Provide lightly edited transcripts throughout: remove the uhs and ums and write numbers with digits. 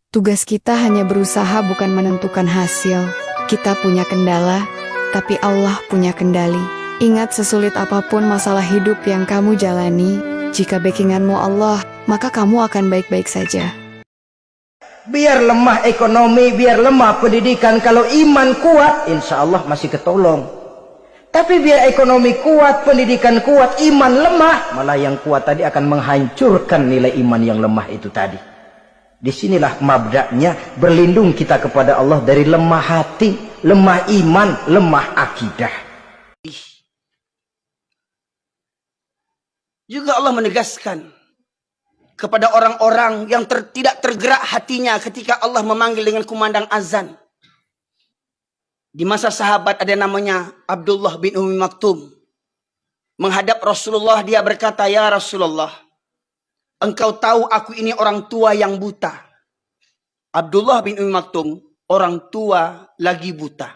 Tugas kita hanya berusaha bukan menentukan hasil. Kita punya kendala, tapi Allah punya kendali. Ingat, sesulit apapun masalah hidup yang kamu jalani, jika backinganmu Allah, maka kamu akan baik-baik saja. Biar lemah ekonomi, biar lemah pendidikan, kalau iman kuat, insya Allah masih ketolong. Tapi biar ekonomi kuat, pendidikan kuat, iman lemah, malah yang kuat tadi akan menghancurkan nilai iman yang lemah itu tadi. Disinilah mabda'nya, berlindung kita kepada Allah dari lemah hati, lemah iman, lemah akidah. Juga Allah menegaskan kepada orang-orang yang tidak tergerak hatinya ketika Allah memanggil dengan kumandang azan. Di masa sahabat ada namanya Abdullah bin Ummi Maktum. Menghadap Rasulullah, dia berkata, "Ya Rasulullah, engkau tahu aku ini orang tua yang buta." Abdullah bin Ummi Maktum, orang tua lagi buta.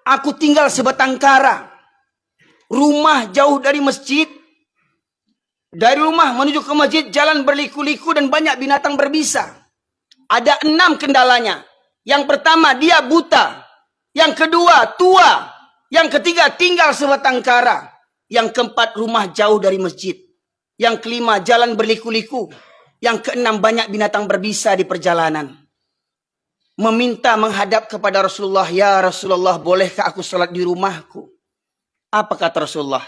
"Aku tinggal sebatang kara, rumah jauh dari masjid. Dari rumah menuju ke masjid jalan berliku-liku dan banyak binatang berbisa. Ada 6 kendalanya. Yang pertama, dia buta. Yang kedua, tua. Yang ketiga, tinggal sebatang kara. Yang keempat, rumah jauh dari masjid. Yang kelima, jalan berliku-liku. Yang keenam, banyak binatang berbisa di perjalanan." Meminta menghadap kepada Rasulullah, "Ya Rasulullah, bolehkah aku sholat di rumahku?" Apa kata Rasulullah?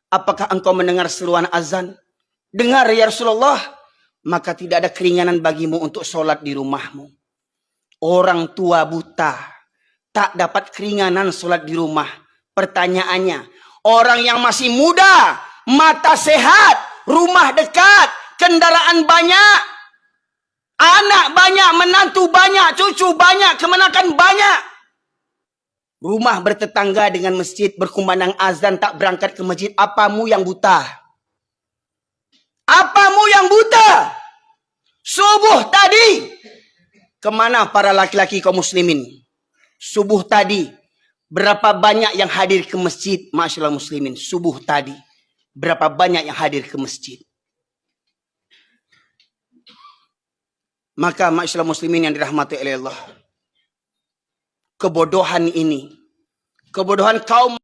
"Apakah engkau mendengar seruan azan?" "Dengar ya Rasulullah." "Maka tidak ada keringanan bagimu untuk sholat di rumahmu." Orang tua buta tak dapat keringanan sholat di rumah. Pertanyaannya, orang yang masih muda, mata sehat, rumah dekat, kendaraan banyak, anak banyak, menantu banyak, cucu banyak, kemenakan banyak, rumah bertetangga dengan masjid, berkumandang azan, tak berangkat ke masjid. Apamu yang buta? Apamu yang buta? Subuh tadi, kemana para laki-laki kaum muslimin? Subuh tadi, berapa banyak yang hadir ke masjid? Masyaallah muslimin, subuh tadi, berapa banyak yang hadir ke masjid? Maka masyaallah muslimin yang dirahmati oleh Allah, kebodohan ini, kebodohan kaum.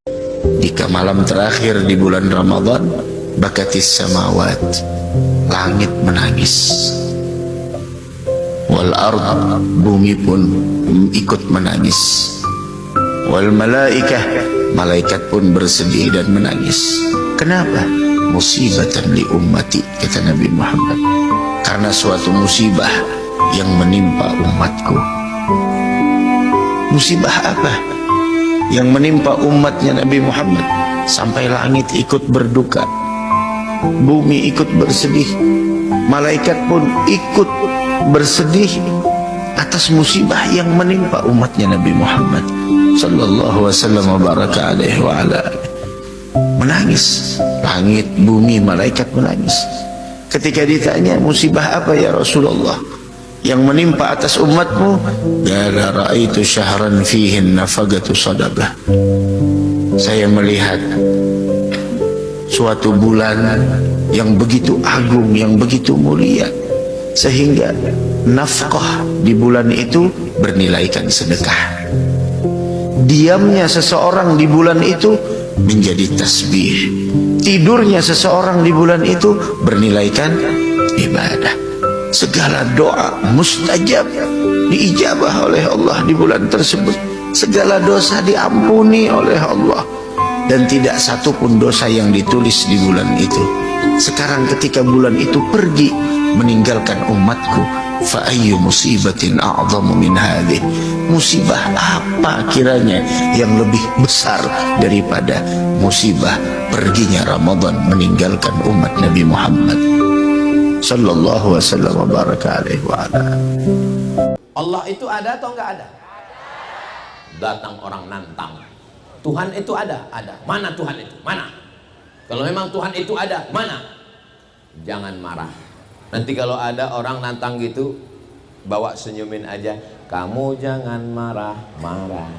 Jika malam terakhir di bulan Ramadan, bakatis samawat, langit menangis, wal ard, bumi pun ikut menangis, wal malaikah, malaikat pun bersedih dan menangis. Kenapa? Musibatan li ummati, kata Nabi Muhammad, karena suatu musibah yang menimpa umatku. Musibah apa yang menimpa umatnya Nabi Muhammad sampai langit ikut berduka, bumi ikut bersedih, malaikat pun ikut bersedih atas musibah yang menimpa umatnya Nabi Muhammad sallallahu wasallam wa baraka alaihi wa ala alihi. Menangis, langit, bumi, malaikat menangis. Ketika ditanya, musibah apa ya Rasulullah yang menimpa atas umatmu? Qala ra'aitu syahran fihi nafagatu sadaqah. Saya melihat suatu bulan yang begitu agung, yang begitu mulia, sehingga nafkah di bulan itu bernilaikan sedekah. Diamnya seseorang di bulan itu menjadi tasbih. Tidurnya seseorang di bulan itu bernilaikan ibadah. Segala doa mustajab, diijabah oleh Allah di bulan tersebut. Segala dosa diampuni oleh Allah, dan tidak satu pun dosa yang ditulis di bulan itu. Sekarang ketika bulan itu pergi meninggalkan umatku, fa ayyu musibatin a'zamu min hadhihi, musibah apa kiranya yang lebih besar daripada musibah perginya Ramadan meninggalkan umat Nabi Muhammad sallallahu wasallam wa baraka alaihi wa ala. Allah itu ada atau enggak ada? Datang orang nantang, Tuhan itu ada? Ada. Mana Tuhan itu? Mana? Kalau memang Tuhan itu ada, mana? Jangan marah. Nanti kalau ada orang nantang gitu, bawa senyumin aja. Kamu jangan marah-marah,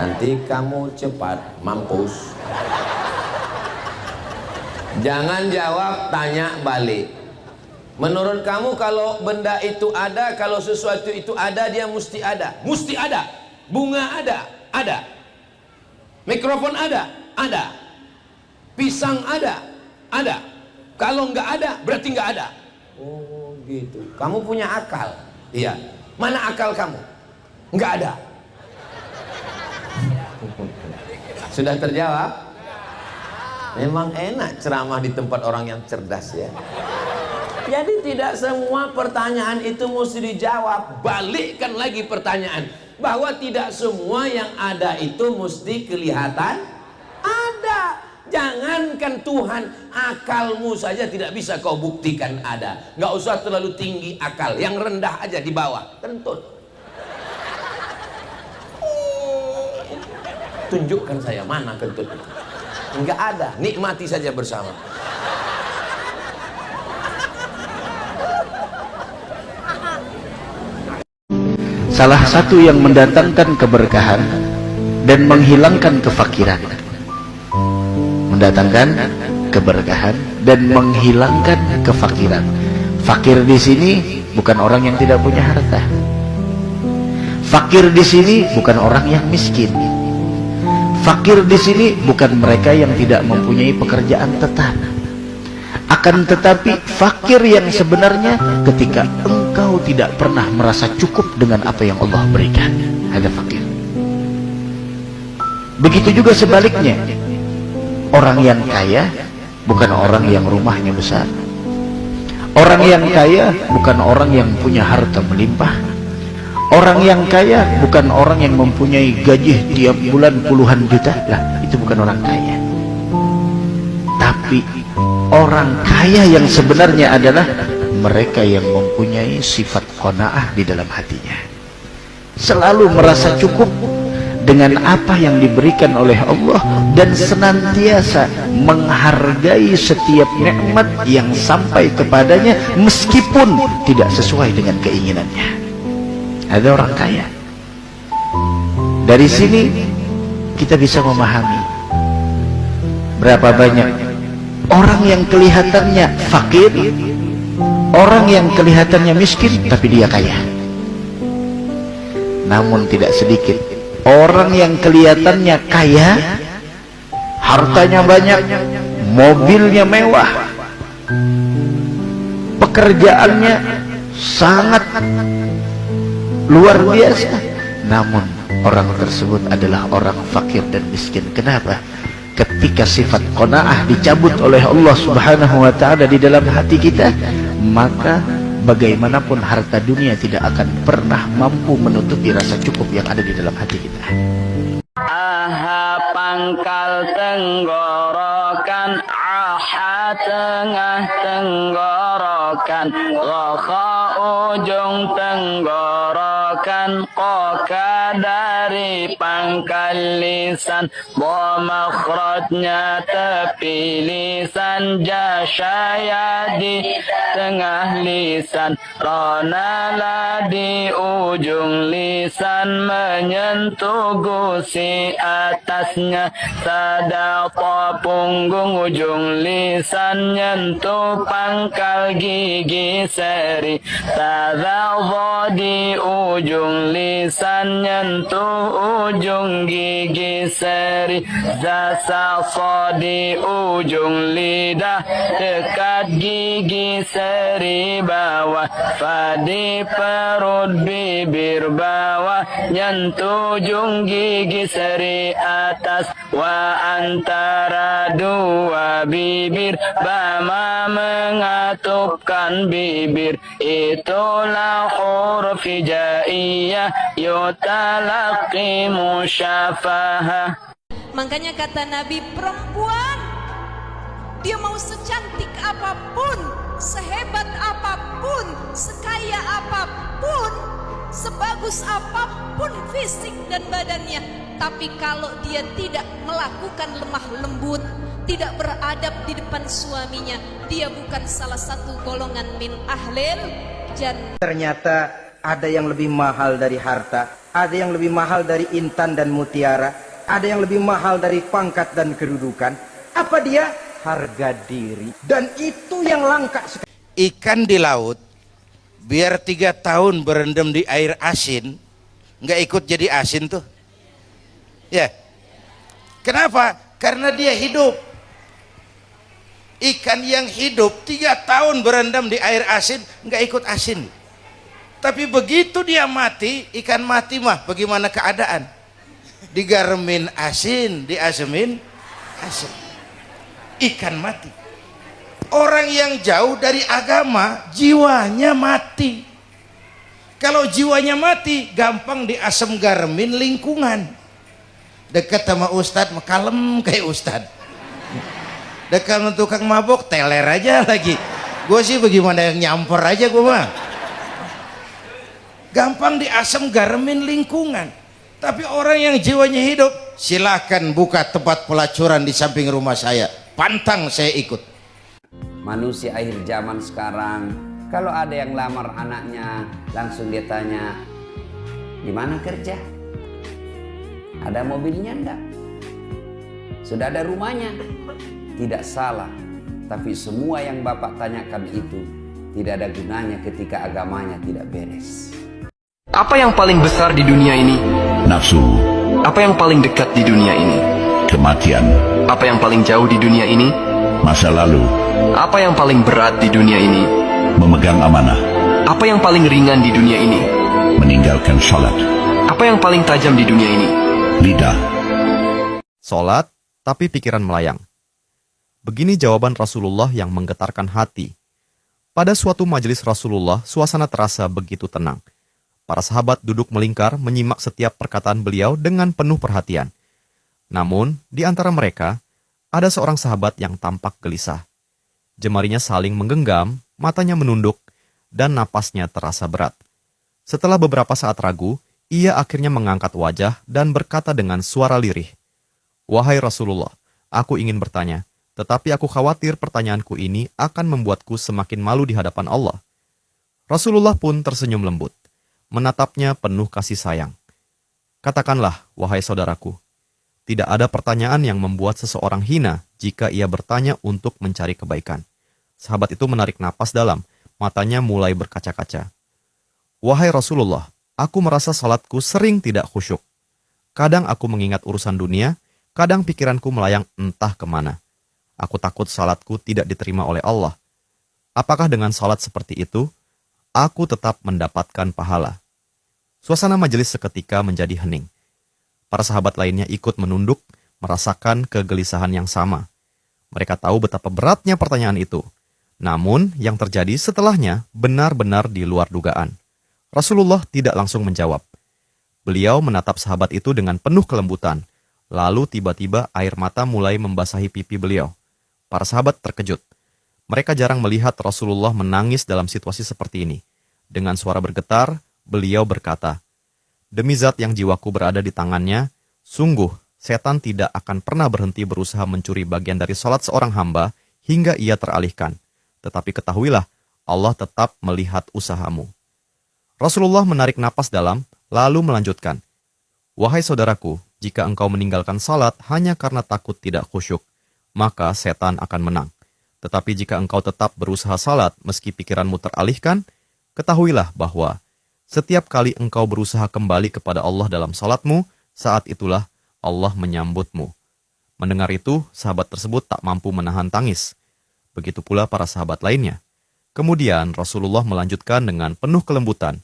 nanti kamu cepat mampus. Jangan jawab, tanya balik. Menurut kamu kalau benda itu ada, kalau sesuatu itu ada, dia mesti ada. Mesti ada. Bunga ada, ada. Mikrofon ada, ada. Pisang ada, ada. Kalau nggak ada, berarti nggak ada. Oh gitu. Kamu punya akal. Iya. Mana akal kamu? Nggak ada. Sudah terjawab? Memang enak ceramah di tempat orang yang cerdas ya. Jadi tidak semua pertanyaan itu mesti dijawab. Balikkan lagi pertanyaan, bahwa tidak semua yang ada itu mesti kelihatan ada. Jangankan Tuhan, akalmu saja tidak bisa kau buktikan ada. Nggak usah terlalu tinggi akal, yang rendah aja di bawah, kentut. Tunjukkan saya mana kentut itu. Nggak ada, nikmati saja bersama. Salah satu yang mendatangkan keberkahan dan menghilangkan kefakiran. Mendatangkan keberkahan dan menghilangkan kefakiran. Fakir di sini bukan orang yang tidak punya harta. Fakir di sini bukan orang yang miskin. Fakir di sini bukan mereka yang tidak mempunyai pekerjaan tetap. Akan tetapi fakir yang sebenarnya ketika engkau tidak pernah merasa cukup dengan apa yang Allah berikan, ada fakir. Begitu juga sebaliknya, orang yang kaya bukan orang yang rumahnya besar. Orang yang kaya bukan orang yang punya harta melimpah. Orang yang kaya bukan orang yang mempunyai gaji tiap bulan puluhan juta. Lah, itu bukan orang kaya. Tapi orang kaya yang sebenarnya adalah mereka yang mempunyai sifat qanaah di dalam hatinya. Selalu merasa cukup dengan apa yang diberikan oleh Allah dan senantiasa menghargai setiap nikmat yang sampai kepadanya meskipun tidak sesuai dengan keinginannya. Ada orang kaya. Dari sini kita bisa memahami berapa banyak orang yang kelihatannya fakir, orang yang kelihatannya miskin tapi dia kaya. Namun tidak sedikit orang yang kelihatannya kaya, hartanya banyak, mobilnya mewah, pekerjaannya sangat luar biasa, namun orang tersebut adalah orang fakir dan miskin. Kenapa? Ketika sifat qanaah dicabut oleh Allah Subhanahu wa ta'ala di dalam hati kita, maka bagaimanapun harta dunia tidak akan pernah mampu menutupi rasa cukup yang ada di dalam hati kita. Aha pangkal tenggorokan, aha tengah tenggorokan, gha ujung tenggorokan, qoka dari pangkal lisan, bo makhrajnya tepi lisan, jasyaya di tengah lisan, ronala di ujung lisan, menyentuh gusi atasnya, sadaqah punggung ujung lisan, nyentuh pangkal gigi seri, tadadha di ujung lisan, nyentuh ujung gigi seri, zasasa di ujung lidah, dekat gigi seri bawah, fadi perut bibir bawah, nyentuh ujung gigi seri atas, wa antara dua bibir, bama mengatupkan bibir, itulah huruf hijaiyah, yutalaqi musyafahah. Makanya kata Nabi, perempuan dia mau secantik apapun, sehebat apapun, sekaya apapun, sebagus apapun fisik dan badannya, tapi kalau dia tidak melakukan lemah lembut, tidak beradab di depan suaminya, dia bukan salah satu golongan min ahlil jannah. Ternyata ada yang lebih mahal dari harta, ada yang lebih mahal dari intan dan mutiara, ada yang lebih mahal dari pangkat dan kedudukan. Apa dia? Harga diri. Dan itu yang langka sekali. ikan di laut biar 3 tahun berendam di air asin nggak ikut jadi asin tuh ya. Kenapa? Karena dia hidup. Ikan yang hidup 3 tahun berendam di air asin nggak ikut asin. Tapi begitu dia mati, ikan mati mah bagaimana keadaan? Digaremin asin, diasemin asin. Ikan mati. Orang yang jauh dari agama jiwanya mati. Kalau jiwanya mati gampang diasem garemin lingkungan. Dekat sama ustad kalem kayak ustad. Dekat sama tukang mabok teler aja lagi. Gue sih bagaimana yang nyamper aja gue mah. Gampang diasem garemin lingkungan. Tapi orang yang jiwanya hidup, silakan buka tempat pelacuran di samping rumah saya, pantang saya ikut. Manusia akhir zaman sekarang, kalau ada yang lamar anaknya, langsung dia tanya, di mana kerja? Ada mobilnya enggak? Sudah ada rumahnya? Tidak salah, tapi semua yang Bapak tanyakan itu tidak ada gunanya ketika agamanya tidak beres. Apa yang paling besar di dunia ini? Nafsu. Apa yang paling dekat di dunia ini? Kematian. Apa yang paling jauh di dunia ini? Masa lalu. Apa yang paling berat di dunia ini? Memegang amanah. Apa yang paling ringan di dunia ini? Meninggalkan salat. Apa yang paling tajam di dunia ini? Lidah. Salat, tapi pikiran melayang. Begini jawaban Rasulullah yang menggetarkan hati. Pada suatu majelis Rasulullah, suasana terasa begitu tenang. Para sahabat duduk melingkar menyimak setiap perkataan beliau dengan penuh perhatian. Namun, di antara mereka, ada seorang sahabat yang tampak gelisah. Jemarinya saling menggenggam, matanya menunduk, dan napasnya terasa berat. Setelah beberapa saat ragu, ia akhirnya mengangkat wajah dan berkata dengan suara lirih, "Wahai Rasulullah, aku ingin bertanya, tetapi aku khawatir pertanyaanku ini akan membuatku semakin malu di hadapan Allah." Rasulullah pun tersenyum lembut, menatapnya penuh kasih sayang. "Katakanlah, wahai saudaraku, tidak ada pertanyaan yang membuat seseorang hina jika ia bertanya untuk mencari kebaikan." Sahabat itu menarik napas dalam, matanya mulai berkaca-kaca. "Wahai Rasulullah, aku merasa salatku sering tidak khusyuk. Kadang aku mengingat urusan dunia, kadang pikiranku melayang entah kemana. Aku takut salatku tidak diterima oleh Allah. Apakah dengan salat seperti itu, aku tetap mendapatkan pahala?" Suasana majelis seketika menjadi hening. Para sahabat lainnya ikut menunduk, merasakan kegelisahan yang sama. Mereka tahu betapa beratnya pertanyaan itu. Namun, yang terjadi setelahnya benar-benar di luar dugaan. Rasulullah tidak langsung menjawab. Beliau menatap sahabat itu dengan penuh kelembutan. Lalu tiba-tiba air mata mulai membasahi pipi beliau. Para sahabat terkejut. Mereka jarang melihat Rasulullah menangis dalam situasi seperti ini. Dengan suara bergetar, beliau berkata, "Demi zat yang jiwaku berada di tangannya, sungguh setan tidak akan pernah berhenti berusaha mencuri bagian dari salat seorang hamba hingga ia teralihkan. Tetapi ketahuilah, Allah tetap melihat usahamu." Rasulullah menarik napas dalam, lalu melanjutkan, "Wahai saudaraku, jika engkau meninggalkan salat hanya karena takut tidak khusyuk, maka setan akan menang. Tetapi jika engkau tetap berusaha salat meski pikiranmu teralihkan, ketahuilah bahwa setiap kali engkau berusaha kembali kepada Allah dalam salatmu, saat itulah Allah menyambutmu." Mendengar itu, sahabat tersebut tak mampu menahan tangis. Begitu pula para sahabat lainnya. Kemudian Rasulullah melanjutkan dengan penuh kelembutan.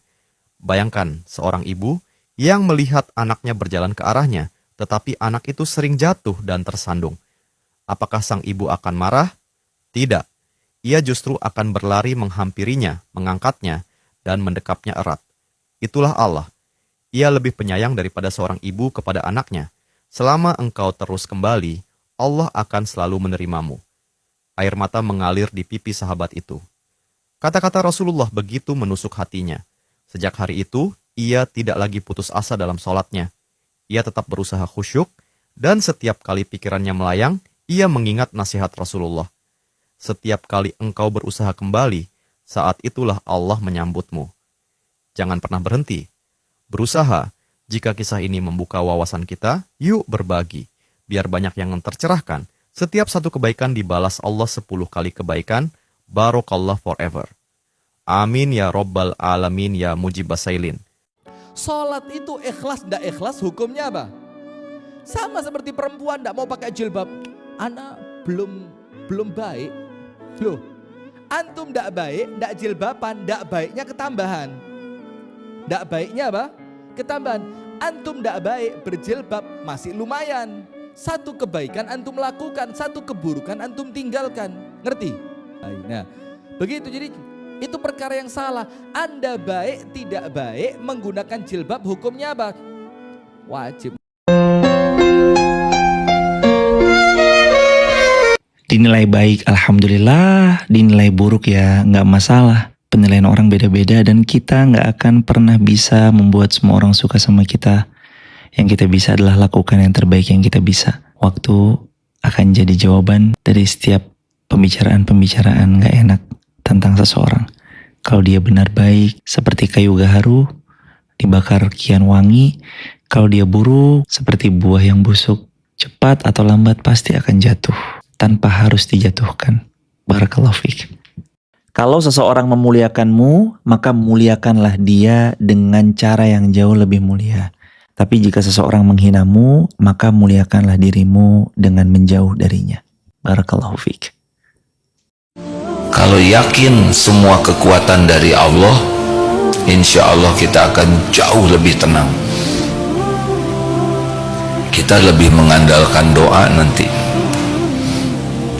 Bayangkan seorang ibu yang melihat anaknya berjalan ke arahnya, tetapi anak itu sering jatuh dan tersandung. Apakah sang ibu akan marah? Tidak. Ia justru akan berlari menghampirinya, mengangkatnya, dan mendekapnya erat. Itulah Allah. Ia lebih penyayang daripada seorang ibu kepada anaknya. Selama engkau terus kembali, Allah akan selalu menerimamu. Air mata mengalir di pipi sahabat itu. Kata-kata Rasulullah begitu menusuk hatinya. Sejak hari itu, ia tidak lagi putus asa dalam sholatnya. Ia tetap berusaha khusyuk, dan setiap kali pikirannya melayang, ia mengingat nasihat Rasulullah. Setiap kali engkau berusaha kembali, saat itulah Allah menyambutmu. Jangan pernah berhenti. Berusaha, jika kisah ini membuka wawasan kita, yuk berbagi. Biar banyak yang tercerahkan. Setiap satu kebaikan dibalas Allah 10 kali kebaikan, Barokallah forever. Amin ya Rabbal Alamin ya Mujibasailin. Sholat itu ikhlas ndak ikhlas hukumnya apa? Sama seperti perempuan ndak mau pakai jilbab. Anak belum baik. Loh, antum ndak baik, ndak jilbaban, ndak baiknya ketambahan. Ndak baiknya apa? Ketambahan. Antum ndak baik berjilbab masih lumayan. Satu kebaikan antum lakukan, satu keburukan antum tinggalkan. Ngerti? Nah, begitu. Jadi itu perkara yang salah. Anda baik tidak baik menggunakan jilbab hukumnya apa? Wajib. Dinilai baik, alhamdulillah. Dinilai buruk ya nggak masalah. Penilaian orang beda-beda dan kita nggak akan pernah bisa membuat semua orang suka sama kita. Yang kita bisa adalah lakukan yang terbaik yang kita bisa. Waktu akan jadi jawaban dari setiap pembicaraan-pembicaraan nggak enak tentang seseorang. Kalau dia benar baik seperti kayu gaharu, dibakar kian wangi. Kalau dia buruk seperti buah yang busuk, cepat atau lambat pasti akan jatuh tanpa harus dijatuhkan. Barakallahu fiik. Kalau seseorang memuliakanmu, maka muliakanlah dia dengan cara yang jauh lebih mulia. Tapi jika seseorang menghinamu, maka muliakanlah dirimu dengan menjauh darinya. Barakallahu fiik. Kalau yakin semua kekuatan dari Allah, insya Allah kita akan jauh lebih tenang. Kita lebih mengandalkan doa nanti.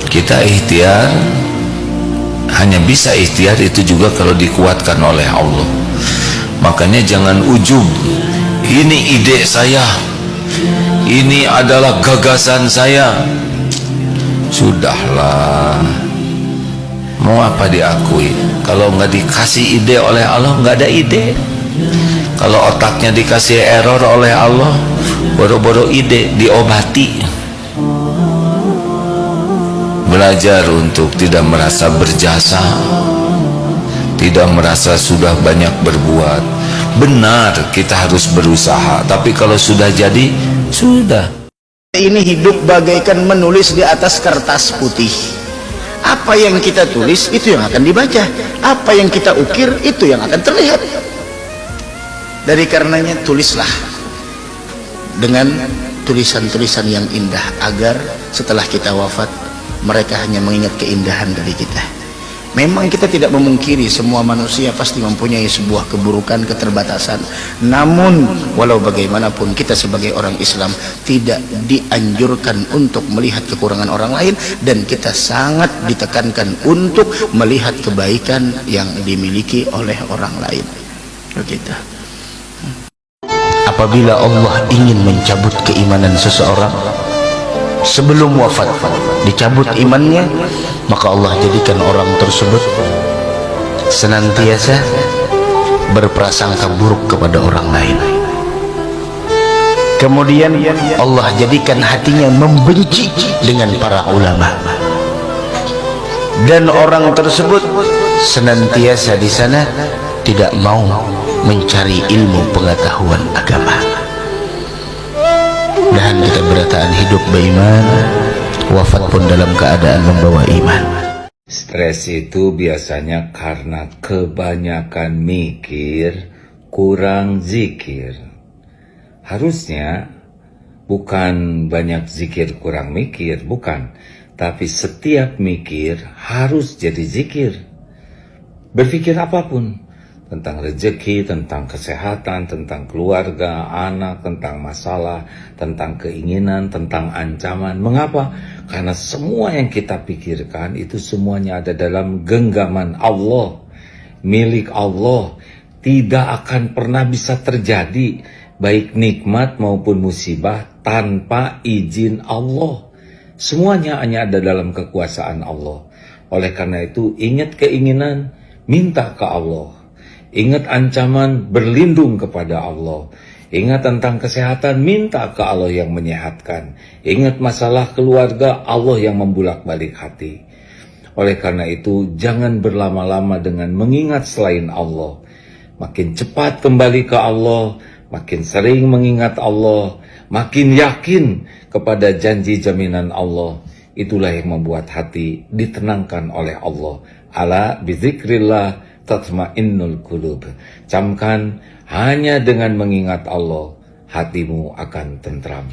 Kita ikhtiar, hanya bisa ikhtiar itu juga kalau dikuatkan oleh Allah. Makanya jangan ujub. Ini ide saya, ini adalah gagasan saya. Sudahlah, mau apa diakui? Kalau nggak dikasih ide oleh Allah, nggak ada ide. Kalau otaknya dikasih error oleh Allah, boro-boro ide diobati. Belajar untuk tidak merasa berjasa, tidak merasa sudah banyak berbuat. Benar, kita harus berusaha, tapi kalau sudah jadi, sudah. Ini hidup bagaikan menulis di atas kertas putih. Apa yang kita tulis itu yang akan dibaca, apa yang kita ukir itu yang akan terlihat. Dari karenanya tulislah dengan tulisan-tulisan yang indah, agar setelah kita wafat mereka hanya mengingat keindahan dari kita. Memang kita tidak memungkiri semua manusia pasti mempunyai sebuah keburukan, keterbatasan. Namun walau bagaimanapun kita sebagai orang Islam tidak dianjurkan untuk melihat kekurangan orang lain, dan kita sangat ditekankan untuk melihat kebaikan yang dimiliki oleh orang lain. Begitu. Apabila Allah ingin mencabut keimanan seseorang sebelum wafat, dicabut imannya, maka Allah jadikan orang tersebut senantiasa berprasangka buruk kepada orang lain. Kemudian Allah jadikan hatinya membenci dengan para ulama, dan orang tersebut senantiasa di sana tidak mau mencari ilmu pengetahuan agama. Dan kita berataan hidup beriman, wafat pun dalam keadaan membawa iman. Stres itu biasanya karena kebanyakan mikir, kurang zikir. Harusnya bukan banyak zikir kurang mikir, bukan. Tapi setiap mikir harus jadi zikir. Berpikir apapun. Tentang rezeki, tentang kesehatan, tentang keluarga, anak, tentang masalah, tentang keinginan, tentang ancaman. Mengapa? Karena semua yang kita pikirkan itu semuanya ada dalam genggaman Allah, milik Allah. Tidak akan pernah bisa terjadi baik nikmat maupun musibah tanpa izin Allah. Semuanya hanya ada dalam kekuasaan Allah. Oleh karena itu, ingat keinginan, minta ke Allah. Ingat ancaman, berlindung kepada Allah. Ingat tentang kesehatan, minta ke Allah yang menyehatkan. Ingat masalah keluarga, Allah yang membulak-balik hati. Oleh karena itu, jangan berlama-lama dengan mengingat selain Allah. Makin cepat kembali ke Allah, makin sering mengingat Allah, makin yakin kepada janji jaminan Allah. Itulah yang membuat hati ditenangkan oleh Allah. Ala bizikrillah tatma'innul qulub. Camkan, hanya dengan mengingat Allah hatimu akan tentram.